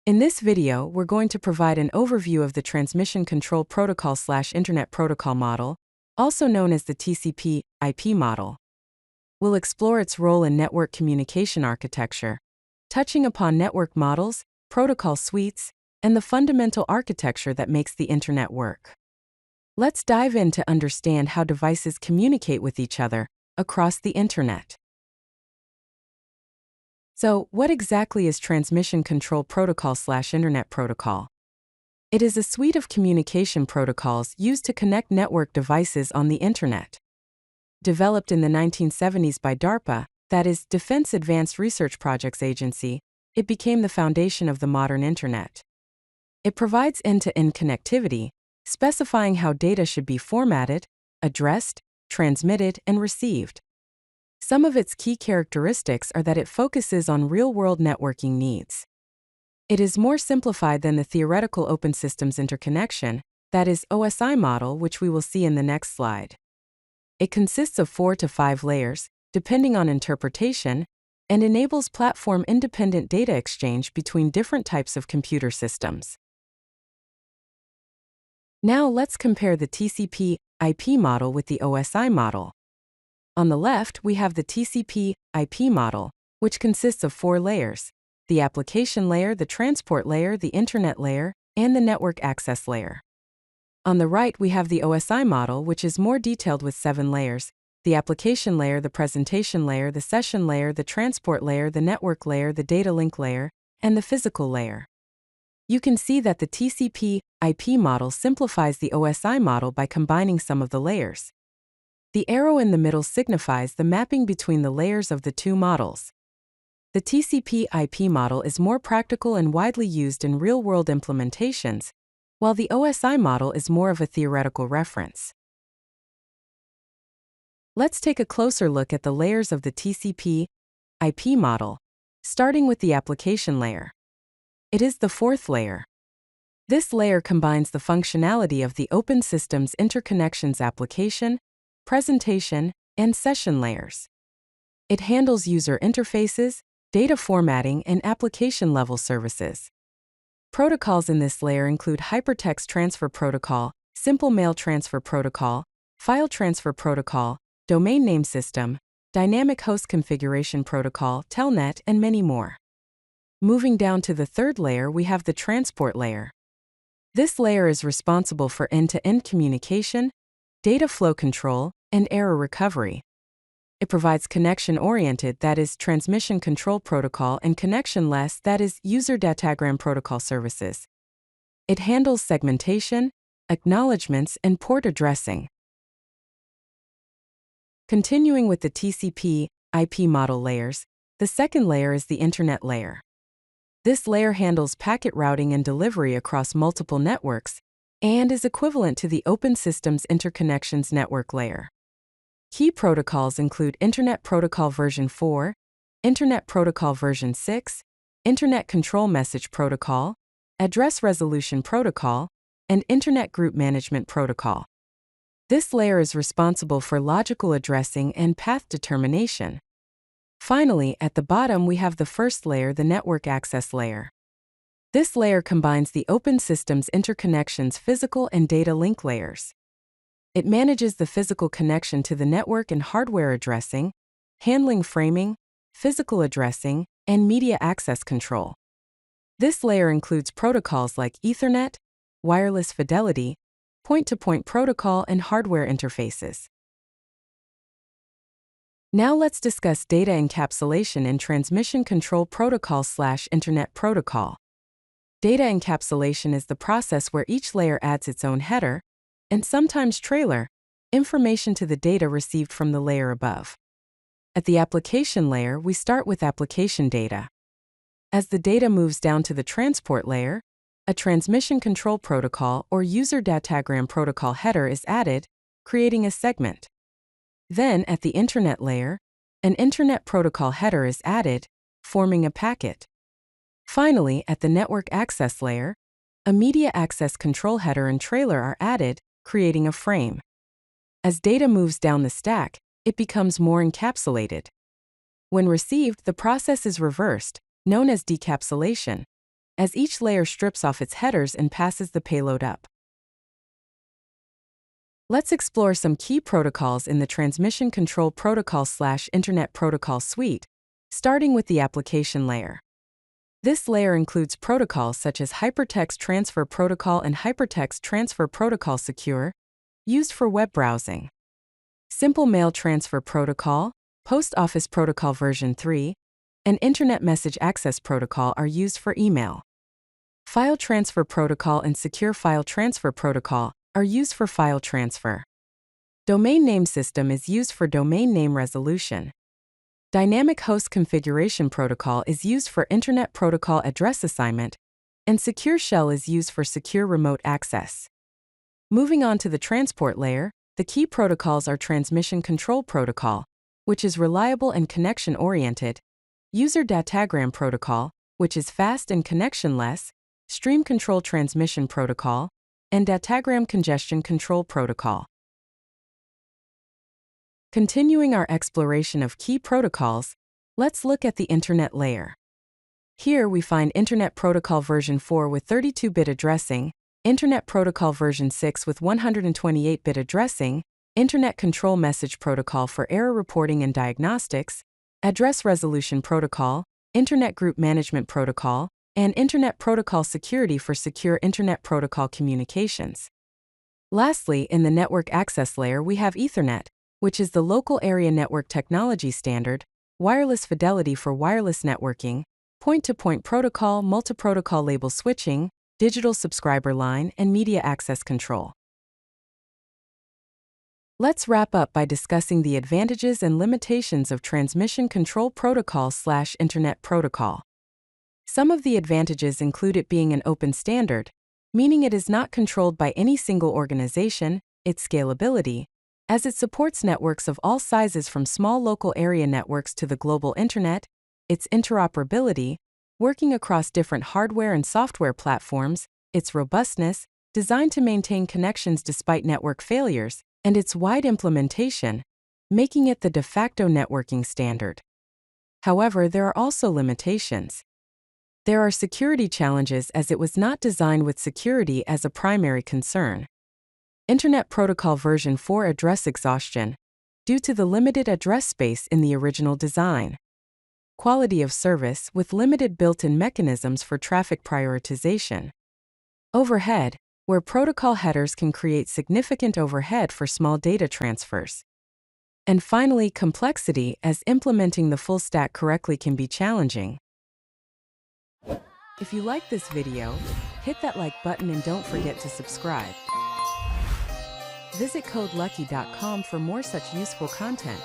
In this video, we're going to provide an overview of the Transmission Control Protocol/Internet Protocol model, also known as the TCP/IP model. We'll explore its role in network communication architecture, touching upon network models, protocol suites, and the fundamental architecture that makes the Internet work. Let's dive in to understand how devices communicate with each other across the Internet. So, what exactly is Transmission Control Protocol/Internet Protocol? It is a suite of communication protocols used to connect network devices on the Internet. Developed in the 1970s by DARPA, that is, Defense Advanced Research Projects Agency, it became the foundation of the modern Internet. It provides end-to-end connectivity, specifying how data should be formatted, addressed, transmitted, and received. Some of its key characteristics are that it focuses on real-world networking needs. It is more simplified than the theoretical open systems interconnection, that is, OSI model, which we will see in the next slide. It consists of 4 to 5 layers, depending on interpretation, and enables platform-independent data exchange between different types of computer systems. Now let's compare the TCP/IP model with the OSI model. On the left, we have the TCP/IP model, which consists of 4 layers: the application layer, the transport layer, the internet layer, and the network access layer. On the right, we have the OSI model, which is more detailed with 7 layers: the application layer, the presentation layer, the session layer, the transport layer, the network layer, the data link layer, and the physical layer. You can see that the TCP/IP model simplifies the OSI model by combining some of the layers. The arrow in the middle signifies the mapping between the layers of the two models. The TCP/IP model is more practical and widely used in real-world implementations, while the OSI model is more of a theoretical reference. Let's take a closer look at the layers of the TCP/IP model, starting with the application layer. It is the 4th layer. This layer combines the functionality of the Open Systems Interconnections application, presentation, and session layers. It handles user interfaces, data formatting, and application-level services. Protocols in this layer include Hypertext Transfer Protocol, Simple Mail Transfer Protocol, File Transfer Protocol, Domain Name System, Dynamic Host Configuration Protocol, Telnet, and many more. Moving down to the 3rd layer, we have the transport layer. This layer is responsible for end-to-end communication, data flow control, and error recovery. It provides connection-oriented, that is, transmission control protocol, and connection-less, that is, user datagram protocol services. It handles segmentation, acknowledgements, and port addressing. Continuing with the TCP/IP model layers, the 2nd layer is the internet layer. This layer handles packet routing and delivery across multiple networks, and is equivalent to the Open Systems Interconnections network layer. Key protocols include Internet Protocol version 4, Internet Protocol version 6, Internet Control Message Protocol, Address Resolution Protocol, and Internet Group Management Protocol. This layer is responsible for logical addressing and path determination. Finally, at the bottom we have the 1st layer, the network access layer. This layer combines the Open Systems Interconnections physical and data link layers. It manages the physical connection to the network and hardware addressing, handling framing, physical addressing, and media access control. This layer includes protocols like Ethernet, wireless fidelity, point-to-point protocol, and hardware interfaces. Now let's discuss data encapsulation in Transmission Control Protocol/Internet Protocol. Data encapsulation is the process where each layer adds its own header, and sometimes trailer, information to the data received from the layer above. At the application layer, we start with application data. As the data moves down to the transport layer, a transmission control protocol or user datagram protocol header is added, creating a segment. Then, at the internet layer, an internet protocol header is added, forming a packet. Finally, at the network access layer, a media access control header and trailer are added, creating a frame. As data moves down the stack, it becomes more encapsulated. When received, the process is reversed, known as decapsulation. as each layer strips off its headers and passes the payload up. Let's explore some key protocols in the Transmission Control Protocol/Internet Protocol suite, starting with the application layer. This layer includes protocols such as Hypertext Transfer Protocol and Hypertext Transfer Protocol Secure, used for web browsing. Simple Mail Transfer Protocol, Post Office Protocol version 3, and Internet Message Access Protocol are used for email. File Transfer Protocol and Secure File Transfer Protocol are used for file transfer. Domain Name System is used for domain name resolution. Dynamic Host Configuration Protocol is used for Internet Protocol address assignment, and Secure Shell is used for secure remote access. Moving on to the transport layer, the key protocols are Transmission Control Protocol, which is reliable and connection-oriented, User Datagram Protocol, which is fast and connection-less, Stream Control Transmission Protocol, and Datagram Congestion Control Protocol. Continuing our exploration of key protocols, let's look at the Internet layer. Here we find Internet Protocol version 4 with 32-bit addressing, Internet Protocol version 6 with 128-bit addressing, Internet Control Message Protocol for error reporting and diagnostics, Address Resolution Protocol, Internet Group Management Protocol, and Internet Protocol Security for secure Internet Protocol communications. Lastly, in the network access layer we have Ethernet, which is the Local Area Network Technology Standard, Wireless Fidelity for wireless networking, Point-to-Point Protocol, Multi-Protocol Label Switching, Digital Subscriber Line, and Media Access Control. Let's wrap up by discussing the advantages and limitations of Transmission Control Protocol/Internet Protocol. Some of the advantages include it being an open standard, meaning it is not controlled by any single organization, its scalability, as it supports networks of all sizes from small local area networks to the global internet, its interoperability, working across different hardware and software platforms, its robustness, designed to maintain connections despite network failures, and its wide implementation, making it the de facto networking standard. However, there are also limitations. There are security challenges as it was not designed with security as a primary concern. Internet Protocol version 4 address exhaustion, due to the limited address space in the original design. Quality of service with limited built-in mechanisms for traffic prioritization. Overhead, where protocol headers can create significant overhead for small data transfers. And finally, complexity, as implementing the full stack correctly can be challenging. If you like this video, hit that like button and don't forget to subscribe. Visit codelucky.com for more such useful content.